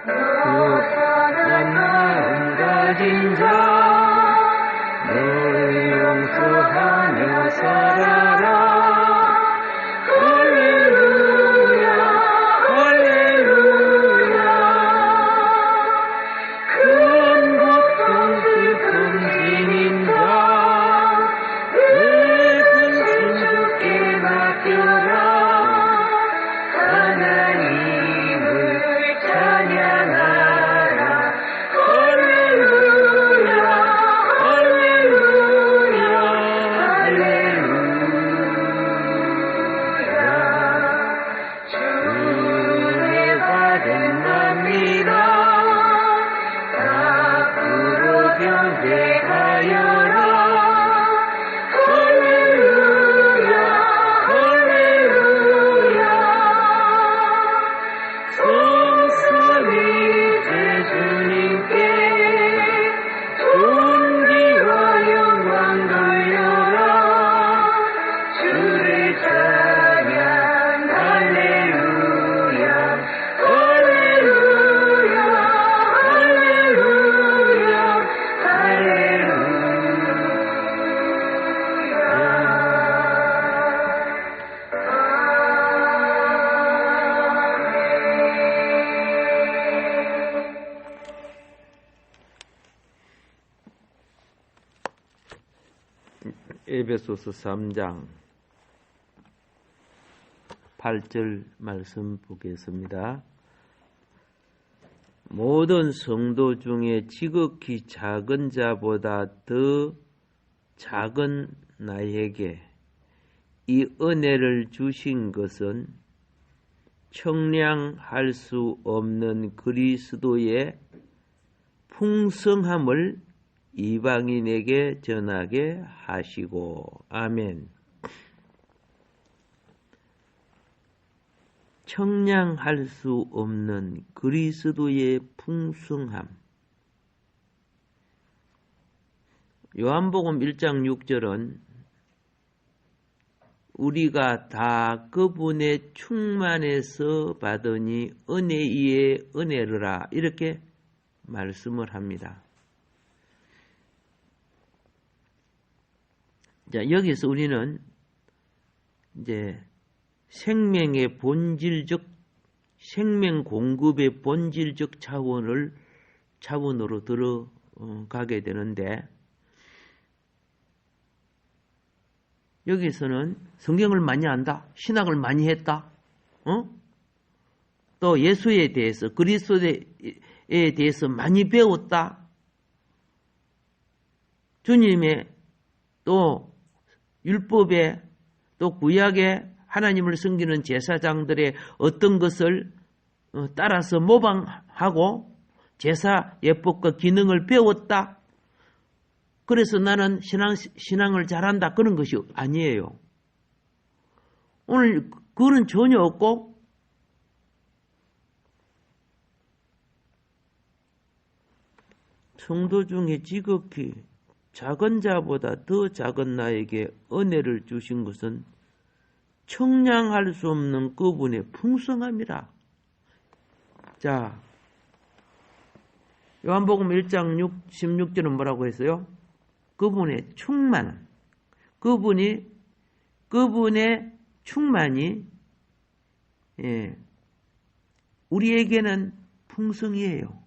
선한 마음 가진 자 너를 용서하며 살아라. 에베소서 3장 8절 말씀 보겠습니다. 모든 성도 중에 지극히 작은 자보다 더 작은 나에게 이 은혜를 주신 것은 청량할 수 없는 그리스도의 풍성함을 이방인에게 전하게 하시고. 아멘. 청량할 수 없는 그리스도의 풍성함. 요한복음 1장 6절은 우리가 다 그분의 충만에서 받으니 은혜 위에 은혜르라 이렇게 말씀을 합니다. 자, 여기서 우리는 이제 생명의 본질적, 생명 공급의 본질적 차원으로 들어가게 되는데, 여기서는 성경을 많이 안다, 신학을 많이 했다, 또 예수에 대해서, 그리스도에 대해서 많이 배웠다, 주님의 또 율법에 또 구약에 하나님을 섬기는 제사장들의 어떤 것을 따라서 모방하고 제사 예법과 기능을 배웠다. 그래서 나는 신앙을 잘한다. 그런 것이 아니에요. 오늘 그거는 전혀 없고 성도 중에 지극히 작은 자보다 더 작은 나에게 은혜를 주신 것은 청량할 수 없는 그분의 풍성함이라. 자, 요한복음 1장 16절은 뭐라고 했어요? 그분의 충만, 그분의 충만이 우리에게는 풍성이에요.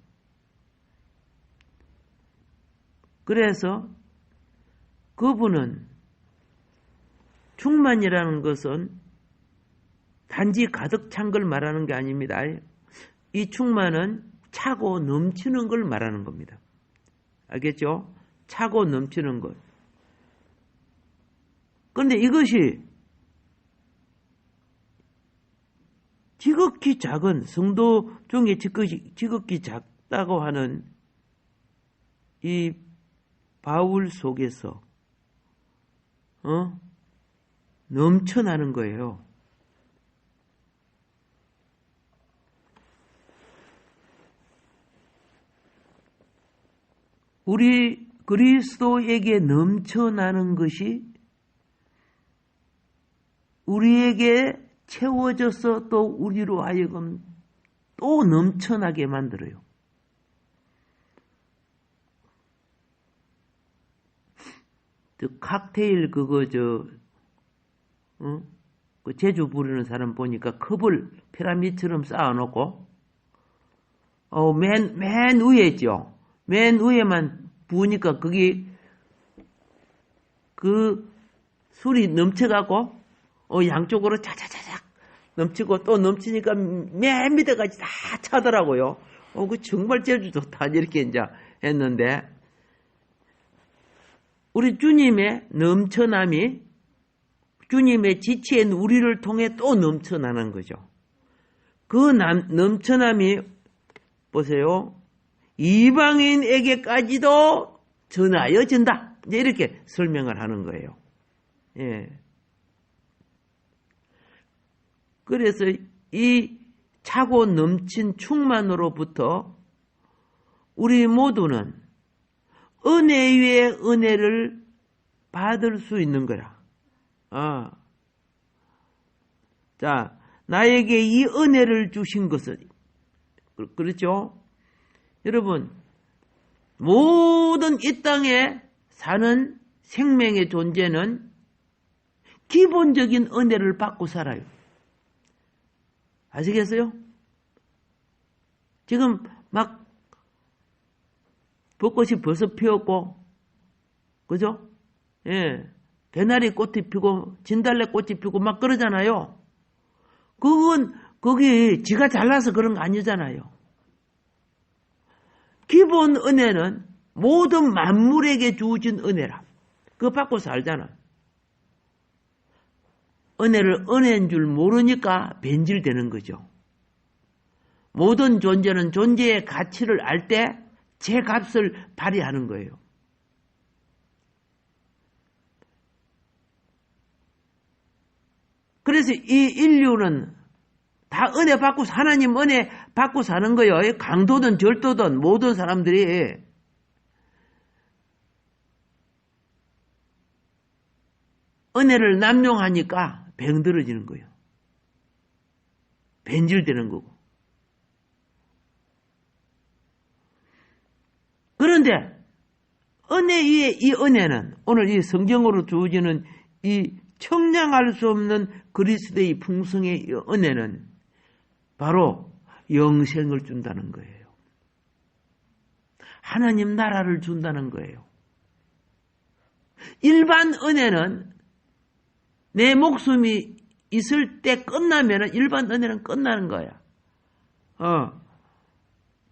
그래서 그분은 충만이라는 것은 단지 가득 찬 걸 말하는 게 아닙니다. 이 충만은 차고 넘치는 걸 말하는 겁니다. 알겠죠? 차고 넘치는 것. 그런데 이것이 지극히 작은, 성도 중에 지극히 작다고 하는 이 바울 속에서 넘쳐나는 거예요. 우리 그리스도에게 넘쳐나는 것이 우리에게 채워져서 또 우리로 하여금 또 넘쳐나게 만들어요. 칵테일 그 제주 부르는 사람 보니까 컵을 피라미드처럼 쌓아놓고 맨 위에 있죠. 맨 위에만 부으니까 거기 그 술이 넘쳐가고 양쪽으로 차차차차 넘치고 또 넘치니까 맨 밑에까지 다 차더라고요. 그 정말 제주 좋다 이렇게 이제 했는데 우리 주님의 넘쳐남이 주님의 지체인 우리를 통해 또 넘쳐나는 거죠. 그 넘쳐남이 보세요. 이방인에게까지도 전하여진다. 이제 이렇게 설명을 하는 거예요. 예. 그래서 이 차고 넘친 충만으로부터 우리 모두는 은혜 위에 은혜를 받을 수 있는 거야. 자, 나에게 이 은혜를 주신 것은, 그렇죠? 여러분, 모든 이 땅에 사는 생명의 존재는 기본적인 은혜를 받고 살아요. 아시겠어요? 지금 막 벚꽃이 벌써 피었고, 그죠? 예. 개나리 꽃이 피고, 진달래 꽃이 피고 막 그러잖아요. 거기 지가 잘나서 그런 거 아니잖아요. 기본 은혜는 모든 만물에게 주어진 은혜라. 그거 받고 살잖아. 은혜를 은혜인 줄 모르니까 변질되는 거죠. 모든 존재는 존재의 가치를 알 때 제 값을 발휘하는 거예요. 그래서 이 인류는 다 은혜 받고 하나님 은혜 받고 사는 거예요. 강도든 절도든 모든 사람들이 은혜를 남용하니까 병들어지는 거예요. 변질되는 거고. 그런데 은혜 위에 이 은혜는 오늘 이 성경으로 주어지는 이 청량할 수 없는 그리스도의 풍성의 이 은혜는 바로 영생을 준다는 거예요. 하나님 나라를 준다는 거예요. 일반 은혜는 내 목숨이 있을 때 끝나면 일반 은혜는 끝나는 거야.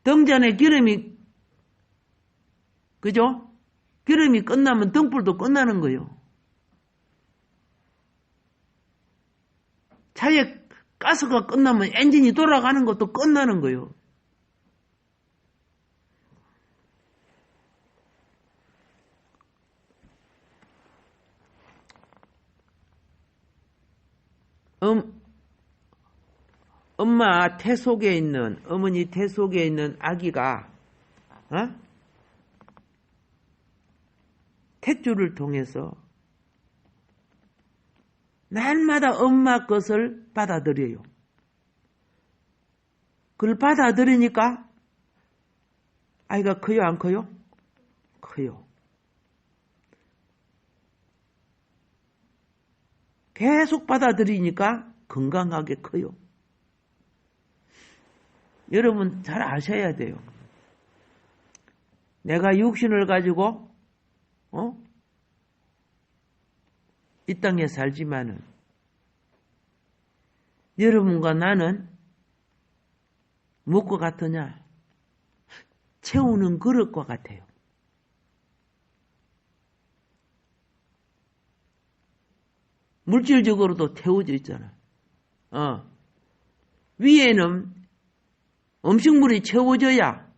등잔에 기름이, 그죠? 기름이 끝나면 등불도 끝나는 거예요. 차에 가스가 끝나면 엔진이 돌아가는 것도 끝나는 거예요. 엄마 태 속에 있는, 어머니 태 속에 있는 아기가, 탯줄을 통해서 날마다 엄마 것을 받아들여요. 그걸 받아들이니까 아이가 커요, 안 커요? 커요. 계속 받아들이니까 건강하게 커요. 여러분 잘 아셔야 돼요. 내가 육신을 가지고 이 땅에 살지만은 여러분과 나는 무엇과 같으냐? 채우는 그릇과 같아요. 물질적으로도 태워져 있잖아. 위에는 음식물이 채워져야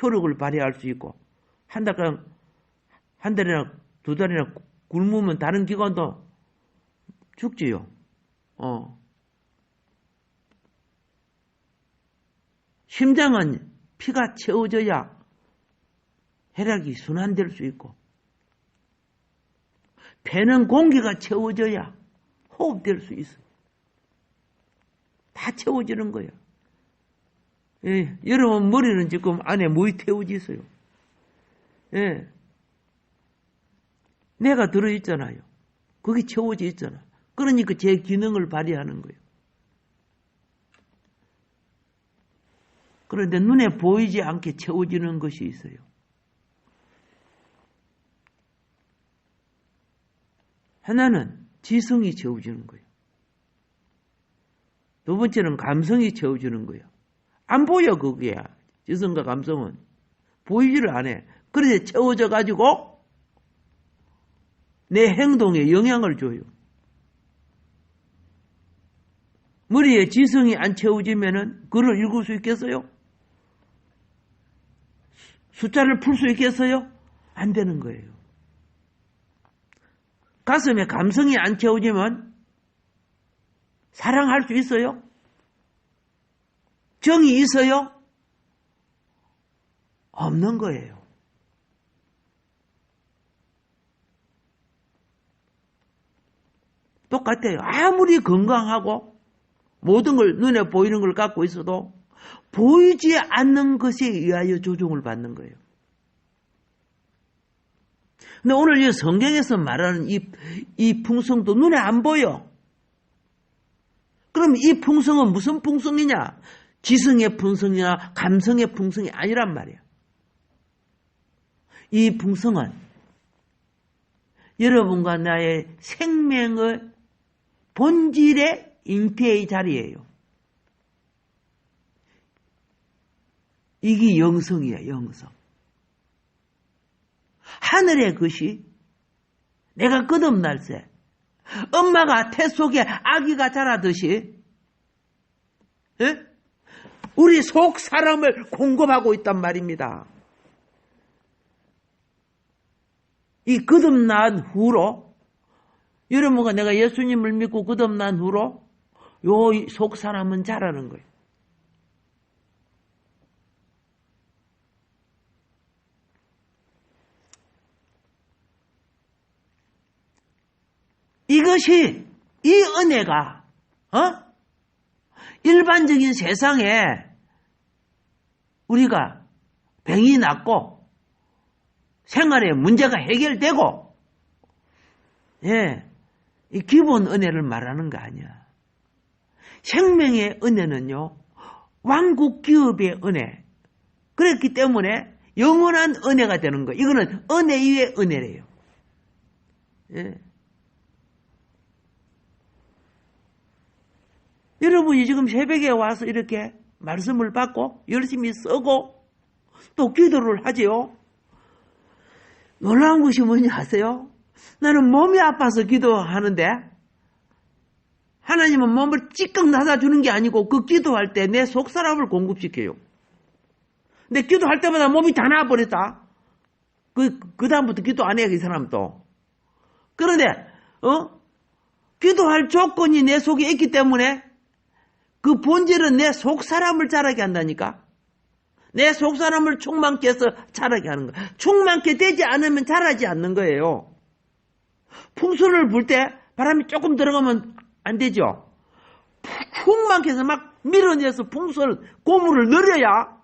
효력을 발휘할 수 있고 한 달이나 두 달이나 굶으면 다른 기관도 죽지요. 심장은 피가 채워져야 혈액이 순환될 수 있고 배는 공기가 채워져야 호흡될 수 있어. 다 채워지는 거예요. 예, 여러분 머리는 지금 안에 뭐이 태우지 있어요. 예. 내가 들어있잖아요. 거기 채워져 있잖아. 그러니까 제 기능을 발휘하는 거예요. 그런데 눈에 보이지 않게 채워지는 것이 있어요. 하나는 지성이 채워지는 거예요. 두 번째는 감성이 채워지는 거예요. 안 보여, 그게. 지성과 감성은. 보이지를 않아. 그래서 채워져 가지고 내 행동에 영향을 줘요. 머리에 지성이 안 채워지면은 글을 읽을 수 있겠어요? 숫자를 풀 수 있겠어요? 안 되는 거예요. 가슴에 감성이 안 채워지면 사랑할 수 있어요? 정이 있어요? 없는 거예요. 똑같아요. 아무리 건강하고 모든 걸 눈에 보이는 걸 갖고 있어도 보이지 않는 것에 의하여 조종을 받는 거예요. 근데 오늘 이 성경에서 말하는 이 풍성도 눈에 안 보여. 그럼 이 풍성은 무슨 풍성이냐? 지성의 풍성이나 감성의 풍성이 아니란 말이야. 이 풍성은 여러분과 나의 생명의 본질의 잉태의 자리예요. 이게 영성이에요, 영성. 하늘의 것이 내가 끝없날 새 엄마가 태 속에 아기가 자라듯이 우리 속 사람을 공급하고 있단 말입니다. 이 거듭난 후로 여러분과 내가 예수님을 믿고 거듭난 후로 요 속 사람은 자라는 거예요. 이것이 이 은혜가 일반적인 세상에 우리가 병이 낫고 생활에 문제가 해결되고 이 기본 은혜를 말하는 거 아니야. 생명의 은혜는요 왕국 기업의 은혜. 그랬기 때문에 영원한 은혜가 되는 거예요. 이거는 은혜 위의 은혜래요. 여러분이 지금 새벽에 와서 이렇게 말씀을 받고 열심히 쓰고 또 기도를 하지요. 놀라운 것이 뭔지 아세요? 나는 몸이 아파서 기도하는데 하나님은 몸을 찌꺼 놔다주는 게 아니고 그 기도할 때 내 속사람을 공급시켜요. 근데 기도할 때마다 몸이 다 나아버렸다. 그 다음부터 기도 안 해요, 이 사람도. 그런데 기도할 조건이 내 속에 있기 때문에 그 본질은 내 속사람을 자라게 한다니까. 내 속사람을 충만케 해서 자라게 하는 거야. 충만케 되지 않으면 자라지 않는 거예요. 풍선을 불 때 바람이 조금 들어가면 안 되죠. 충만케 해서 막 밀어내서 풍선을 고무를 늘려야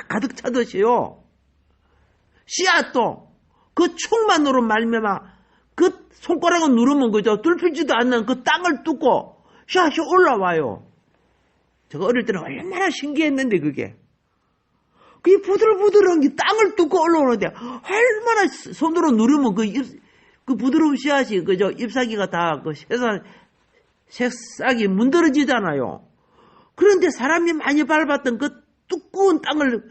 가득 차듯이요. 씨앗도 그 충만으로 말미암아 그 손가락을 누르면 그죠. 뚫히지도 않는 그 땅을 뚫고 씨앗이 올라와요. 제가 어릴 때는 얼마나 신기했는데 그게. 그게 부들부들한 게 땅을 뚫고 올라오는데 얼마나 손으로 누르면 그 부드러운 씨앗이 그죠. 잎사귀가 다 그 새싹이 문드러지잖아요. 그런데 사람이 많이 밟았던 그 두꺼운 땅을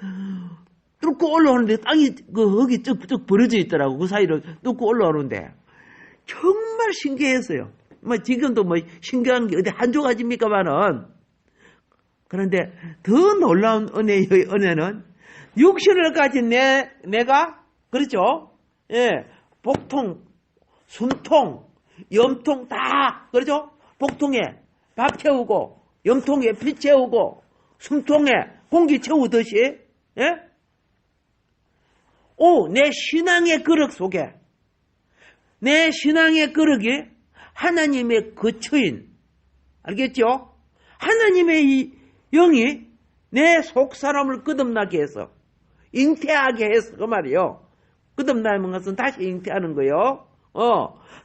뚫고 올라오는데 땅이 거기 쩍쩍 벌어져 있더라고. 그 사이로 뚫고 올라오는데 정말 신기했어요. 뭐 지금도 뭐 신기한 게 어디 한 조각입니까만은. 그런데 더 놀라운 은혜의 은혜는 육신을 가진 내가 그렇죠? 복통, 숨통, 염통 다 그렇죠? 복통에 밥 채우고 염통에 피 채우고 숨통에 공기 채우듯이 내 신앙의 그릇 속에 내 신앙의 그릇이 하나님의 거처인 알겠죠? 하나님의 이 영이 내 속 사람을 거듭나게 해서 잉태하게 해서 그 말이요. 거듭나는 것은 다시 잉태하는 거요.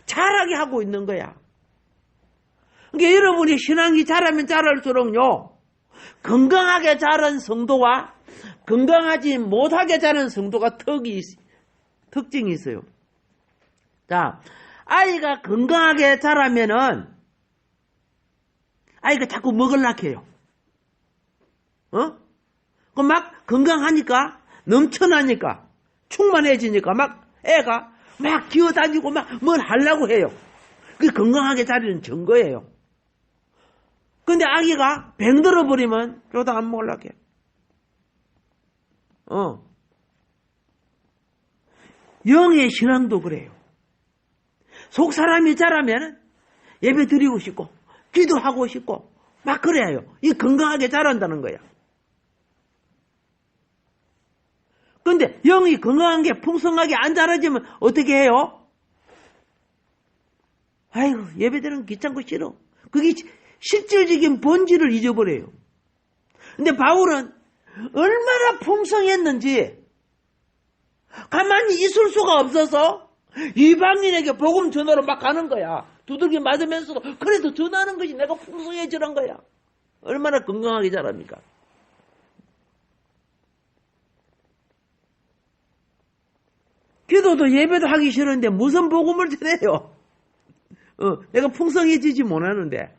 자라게 하고 있는 거야. 그러니까 여러분이 신앙이 자라면 자랄수록요, 건강하게 자란 성도와 건강하지 못하게 자란 성도가 특징이 있어요. 자, 아이가 건강하게 자라면은 아이가 자꾸 먹으려고 해요. 그 막 건강하니까, 넘쳐나니까, 충만해지니까 막 애가 막 기어다니고 막 뭘 하려고 해요. 그게 건강하게 자라는 증거예요. 근데 아기가 병들어 버리면 저도 안 먹으려고 해요. 영의 신앙도 그래요. 속 사람이 자라면 예배 드리고 싶고 기도하고 싶고 막 그래요. 이 건강하게 자란다는 거야. 근데 영이 건강한 게 풍성하게 안 자라지면 어떻게 해요? 아이고, 예배 드리는 귀찮고 싫어. 그게 실질적인 본질을 잊어버려요. 근데 바울은 얼마나 풍성했는지 가만히 있을 수가 없어서 이방인에게 복음 전하러 막 가는 거야. 두들기 맞으면서도 그래도 전하는 것이 내가 풍성해지는 거야. 얼마나 건강하게 자랍니까? 기도도 예배도 하기 싫은데 무슨 복음을 전해요? 내가 풍성해지지 못하는데.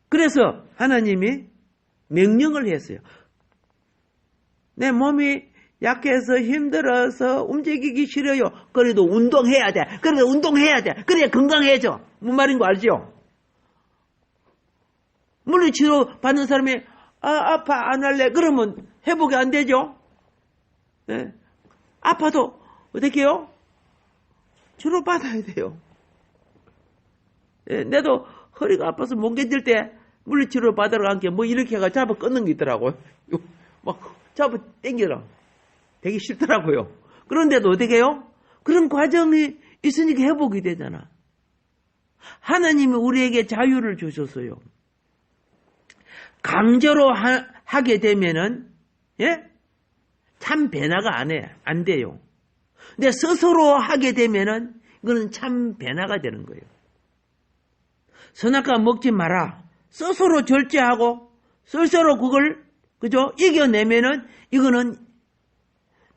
그래서 하나님이 명령을 했어요. 내 몸이 약해서 힘들어서 움직이기 싫어요. 그래도 운동해야 돼. 그래도 운동해야 돼. 그래야 건강해져. 뭔 말인 거 알죠? 물리치료 받는 사람이 아파 안 할래. 그러면 회복이 안 되죠. 네. 아파도 어떻게 해요? 치료 받아야 돼요. 네. 내도 허리가 아파서 못 견딜 때 물리치료 받으러 간 게 뭐 이렇게 해가 잡아 끊는 게 있더라고요. 막 잡아 당겨라. 되게 싫더라고요. 그런데도 어떻게 해요? 그런 과정이 있으니까 회복이 되잖아. 하나님이 우리에게 자유를 주셨어요. 강제로 하게 되면은, 예? 참 변화가 안 돼요. 근데 스스로 하게 되면은, 이거는 참 변화가 되는 거예요. 선악과 먹지 마라. 스스로 절제하고, 스스로 그걸, 그죠? 이겨내면은, 이거는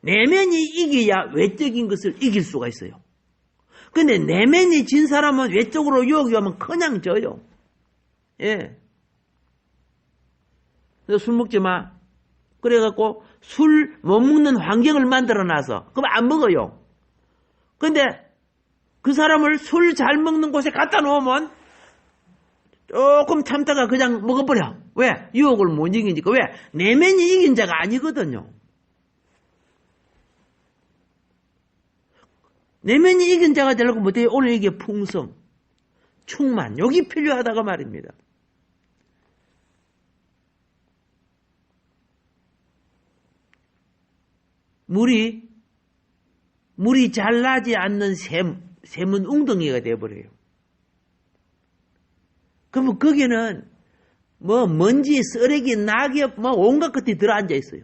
내면이 이겨야 외적인 것을 이길 수가 있어요. 근데 내면이 진 사람은 외적으로 유혹이 오면 그냥 져요. 예. 그래서 술 먹지 마. 그래갖고 술 못 먹는 환경을 만들어 놔서 그럼 안 먹어요. 근데 그 사람을 술 잘 먹는 곳에 갖다 놓으면 조금 참다가 그냥 먹어버려. 왜? 유혹을 못 이기니까. 왜? 내면이 이긴 자가 아니거든요. 내면이 이긴 자가 되려고 못해요. 오늘 이게 풍성, 충만, 여기 필요하다가 말입니다. 물이 잘 나지 않는 샘은 웅덩이가 되어버려요. 그러면 거기는 뭐 먼지, 쓰레기, 낙엽, 뭐 온갖 것들이 들어앉아 있어요.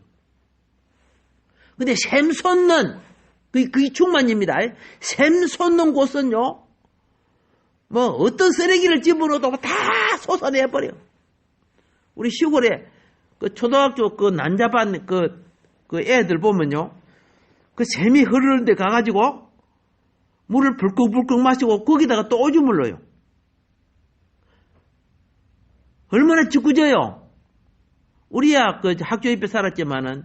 근데 샘 솟는 그게 충만입니다. 샘 솟는 곳은요, 뭐 어떤 쓰레기를 집어넣어도 다 솟아내버려. 우리 시골에 그 초등학교 그 난자반 그 애들 보면요, 그 샘이 흐르는데 가가지고 물을 불컥불컥 마시고 거기다가 또 오줌을 넣어요. 얼마나 짓궂어요. 우리야 그 학교 옆에 살았지만은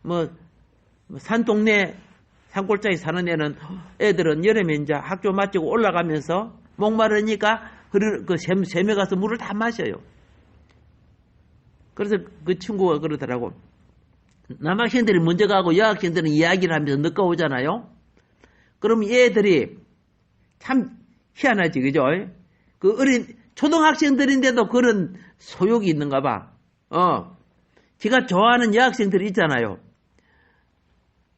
뭐 산동네 산골짜기 사는 애들은 여름에 이제 학교 마치고 올라가면서 목마르니까 그 샘에 가서 물을 다 마셔요. 그래서 그 친구가 그러더라고. 남학생들이 먼저 가고 여학생들은 이야기를 하면서 늦게 오잖아요. 그럼 얘들이 참 희한하지, 그죠? 그 어린 초등학생들인데도 그런 소욕이 있는가 봐. 지가 좋아하는 여학생들이 있잖아요.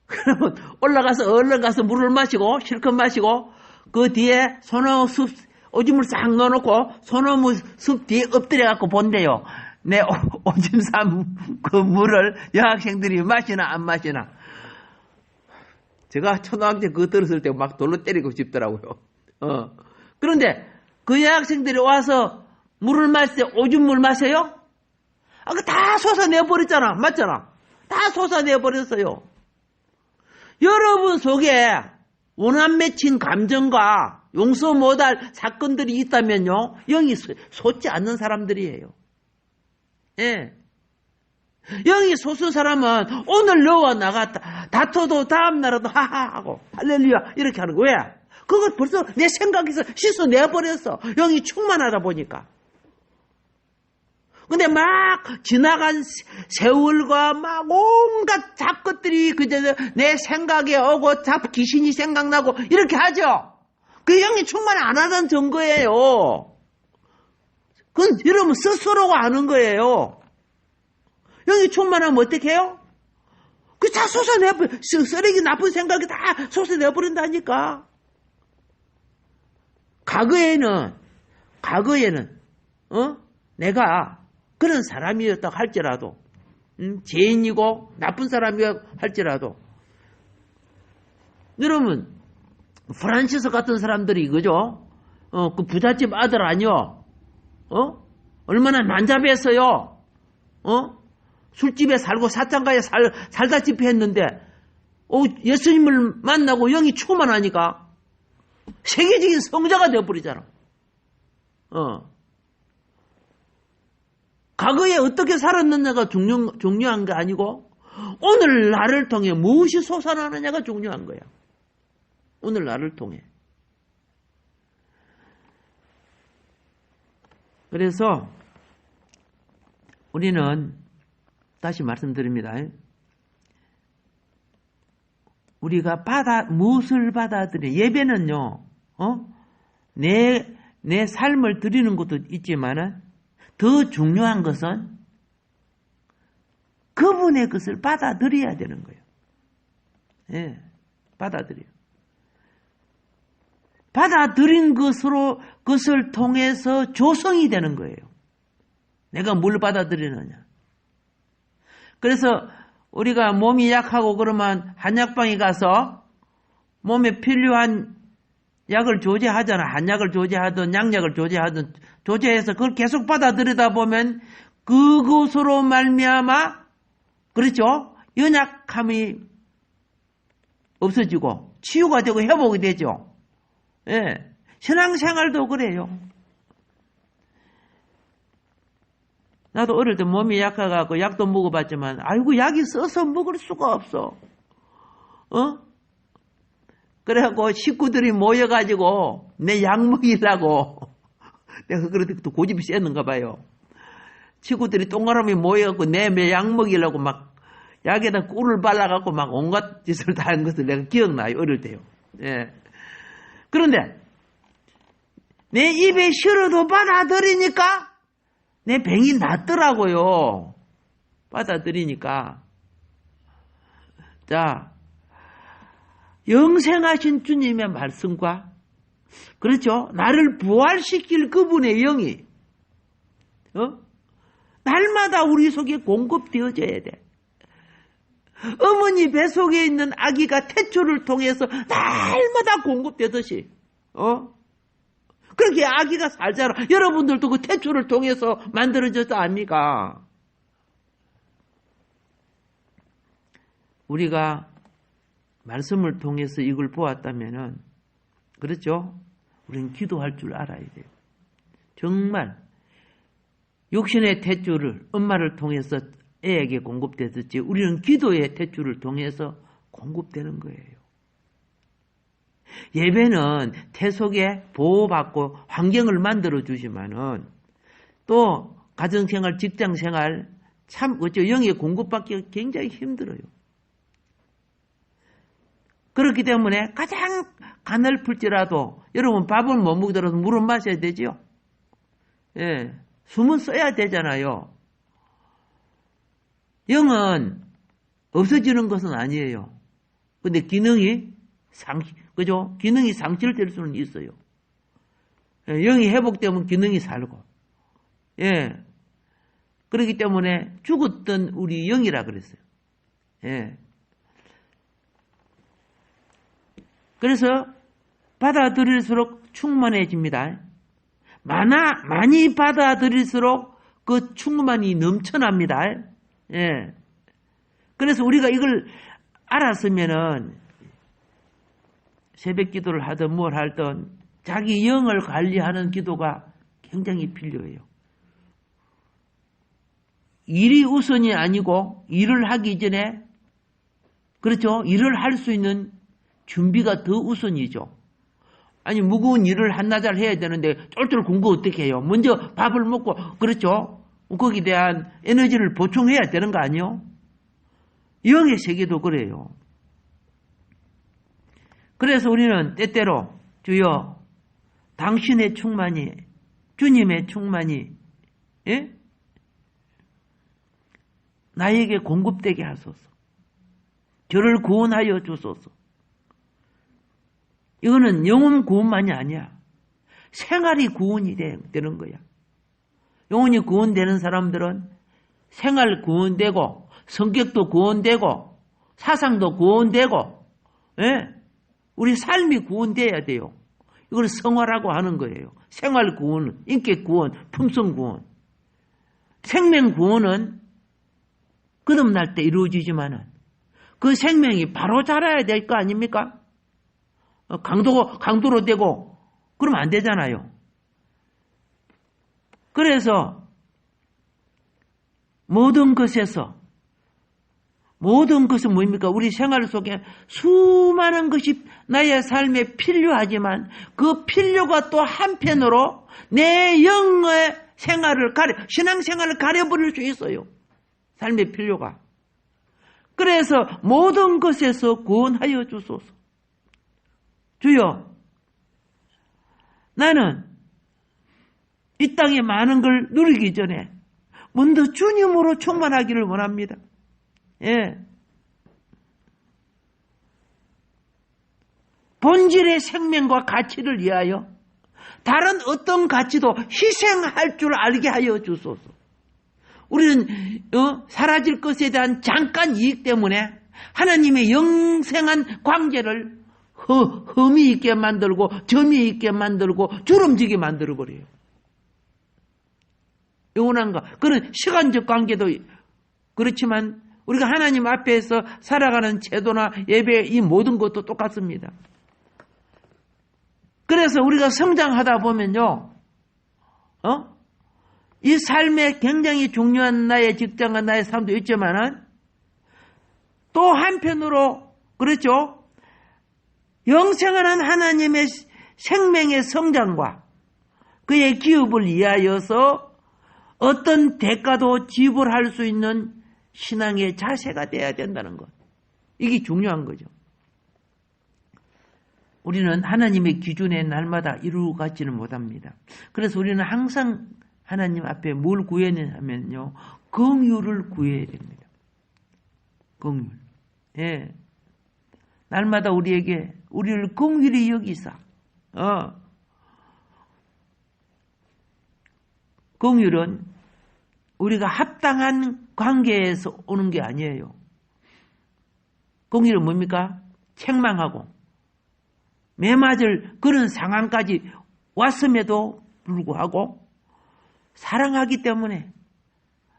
그러면 올라가서 얼른 가서 물을 마시고 실컷 마시고 그 뒤에 소나무 숲 오줌을 싹 넣어놓고 소나무 숲 뒤에 엎드려갖고 본대요. 내 오줌 싼 그 물을 여학생들이 마시나 안 마시나. 제가 초등학생 그거 들었을 때 막 돌로 때리고 싶더라고요. 그런데 그 여학생들이 와서 물을 마실 때 오줌물 마셔요? 그 다 쏟아내버렸잖아. 맞잖아. 다 쏟아내버렸어요. 여러분 속에 원한 맺힌 감정과 용서 못할 사건들이 있다면요, 영이 솟지 않는 사람들이에요. 예. 영이 솟은 사람은 오늘 너와 나가 다퉈도 다음 날에도 하하하고 할렐루야 이렇게 하는 거야. 왜? 그걸 벌써 내 생각에서 씻어내버렸어. 영이 충만하다 보니까. 근데 막 지나간 세월과 막 온갖 잡것들이 그저 내 생각에 오고 귀신이 생각나고 이렇게 하죠. 그 영이 충만 안 하는 증거예요. 그건 여러분 스스로가 아는 거예요. 영이 충만하면 어떻게 해요? 그 다 쏟아내버려. 쓰레기 나쁜 생각이 다 쏟아내버린다니까. 과거에는 내가 그런 사람이었다고 할지라도, 죄인이고 나쁜 사람이라고 할지라도, 여러분, 프란시스 같은 사람들이, 그죠? 그 부잣집 아들 아니요? 얼마나 난잡했어요? 술집에 살고 사창가에 살다시피 했는데, 예수님을 만나고 영이 충만하니까, 세계적인 성자가 되어버리잖아. 과거에 어떻게 살았느냐가 중요한 게 아니고 오늘 나를 통해 무엇이 솟아나느냐가 중요한 거야. 오늘 나를 통해. 그래서 우리는 다시 말씀드립니다. 우리가 무엇을 받아들여? 예배는요, 내 삶을 드리는 것도 있지만은 더 중요한 것은 그분의 것을 받아들여야 되는 거예요. 예, 받아들여. 받아들인 것을 통해서 조성이 되는 거예요. 내가 뭘 받아들이느냐. 그래서 우리가 몸이 약하고 그러면 한약방에 가서 몸에 필요한 약을 조제하잖아. 한약을 조제하든 양약을 조제하든 조제해서 그걸 계속 받아들이다 보면 그것으로 말미암아, 그렇죠? 연약함이 없어지고 치유가 되고 회복이 되죠. 예. 신앙생활도 그래요. 나도 어릴 때 몸이 약해갖고 약도 먹어봤지만, 아이고, 약이 써서 먹을 수가 없어. 그래갖고 식구들이 모여가지고 내 약 먹이려고 내가 그럴 때 또 고집이 셌는가 봐요. 친구들이 동그라미 모여갖고 내 약 먹이려고 막 약에다 꿀을 발라갖고 막 온갖 짓을 다 한 것을 내가 기억나요. 어릴 때요. 예. 그런데 내 입에 실어도 받아들이니까 내 병이 낫더라고요. 받아들이니까. 자, 영생하신 주님의 말씀과, 그렇죠? 나를 부활시킬 그분의 영이 날마다 우리 속에 공급되어져야 돼. 어머니 뱃속에 있는 아기가 태초를 통해서 날마다 공급되듯이 그렇게 아기가 살잖아. 여러분들도 그 태초를 통해서 만들어졌지 않습니까? 우리가 말씀을 통해서 이걸 보았다면은, 그렇죠? 우리는 기도할 줄 알아야 돼요. 정말 육신의 탯줄을 엄마를 통해서 애에게 공급되듯이 우리는 기도의 탯줄을 통해서 공급되는 거예요. 예배는 태 속에 보호받고 환경을 만들어 주지만은 또 가정생활, 직장생활 참 어쩌 영의 공급받기가 굉장히 힘들어요. 그렇기 때문에 가장 가늘풀지라도 여러분 밥은 못 먹더라도 물은 마셔야 되죠. 예, 숨은 써야 되잖아요. 영은 없어지는 것은 아니에요. 근데 기능이 그죠? 기능이 상실될 수는 있어요. 영이 회복되면 기능이 살고. 예. 그렇기 때문에 죽었던 우리 영이라 그랬어요. 예. 그래서 받아들일수록 충만해집니다. 많이 받아들일수록 그 충만이 넘쳐납니다. 예. 그래서 우리가 이걸 알았으면은 새벽 기도를 하든 뭘 하든 자기 영을 관리하는 기도가 굉장히 필요해요. 일이 우선이 아니고 일을 하기 전에 그렇죠? 일을 할 수 있는 준비가 더 우선이죠. 아니 무거운 일을 한나절 해야 되는데 쫄쫄 공부 어떻게 해요? 먼저 밥을 먹고 그렇죠? 거기에 대한 에너지를 보충해야 되는 거 아니에요? 영의 세계도 그래요. 그래서 우리는 때때로 주여 당신의 충만이 주님의 충만이 예? 나에게 공급되게 하소서. 저를 구원하여 주소서. 이거는 영혼 구원만이 아니야. 생활이 구원이 되는 거야. 영혼이 구원되는 사람들은 생활 구원되고 성격도 구원되고 사상도 구원되고 예? 우리 삶이 구원돼야 돼요. 이걸 성화라고 하는 거예요. 생활 구원, 인격 구원, 품성 구원. 생명 구원은 거듭날 때 이루어지지만은 그 생명이 바로 자라야 될 거 아닙니까? 강도로 되고 그러면 안 되잖아요. 그래서 모든 것은 뭡니까? 우리 생활 속에 수많은 것이 나의 삶에 필요하지만 그 필요가 또 한편으로 내 영의 생활을 신앙생활을 가려버릴 수 있어요. 삶의 필요가. 그래서 모든 것에서 구원하여 주소서. 주여, 나는 이 땅에 많은 걸 누리기 전에 먼저 주님으로 충만하기를 원합니다. 예. 본질의 생명과 가치를 위하여 다른 어떤 가치도 희생할 줄 알게 하여 주소서. 우리는 사라질 것에 대한 잠깐 이익 때문에 하나님의 영생한 관계를 흠이 있게 만들고 점이 있게 만들고 주름지게 만들어버려요. 영원한가? 그런 시간적 관계도 그렇지만 우리가 하나님 앞에서 살아가는 제도나 예배 이 모든 것도 똑같습니다. 그래서 우리가 성장하다 보면요. 이 삶에 굉장히 중요한 나의 직장과 나의 삶도 있지만은 또 한편으로 그렇죠. 영생하는 하나님의 생명의 성장과 그의 기업을 위하여서 어떤 대가도 지불할 수 있는 신앙의 자세가 돼야 된다는 것. 이게 중요한 거죠. 우리는 하나님의 기준에 날마다 이루어가지는 못합니다. 그래서 우리는 항상 하나님 앞에 뭘 구해야 하면요. 긍휼을 구해야 됩니다. 긍휼. 예. 날마다 우리를 긍휼히 여기사. 긍휼은 우리가 합당한 관계에서 오는 게 아니에요. 긍휼은 뭡니까? 책망하고 매맞을 그런 상황까지 왔음에도 불구하고 사랑하기 때문에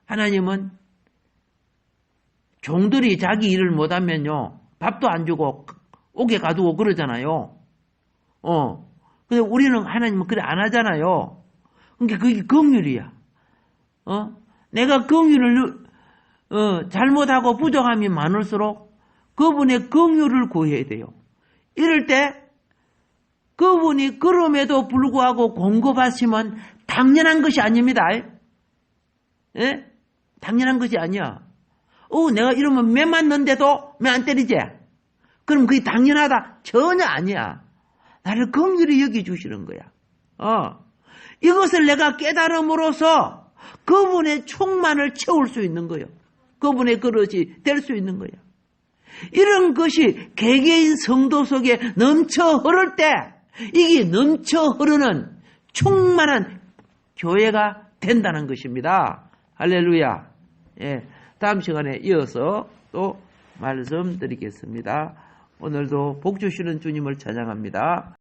하나님은 종들이 자기 일을 못하면요 밥도 안 주고 옥에 가두고 그러잖아요. 근데 우리는 하나님은 그래 안 하잖아요. 그러니까 그게 긍휼이야. 내가 긍휼을 잘못하고 부정함이 많을수록 그분의 긍휼을 구해야 돼요. 이럴 때 그분이 그럼에도 불구하고 공급하시면 당연한 것이 아닙니다. 예? 당연한 것이 아니야. 내가 이러면 매 맞는데도 매 안 때리지? 그럼 그게 당연하다? 전혀 아니야. 나를 긍휼히 여겨주시는 거야. 이것을 내가 깨달음으로써 그분의 충만을 채울 수 있는 거예요. 그분의 그릇이 될 수 있는 거예요. 이런 것이 개개인 성도 속에 넘쳐 흐를 때 이게 넘쳐 흐르는 충만한 교회가 된다는 것입니다. 할렐루야. 예, 다음 시간에 이어서 또 말씀드리겠습니다. 오늘도 복 주시는 주님을 찬양합니다.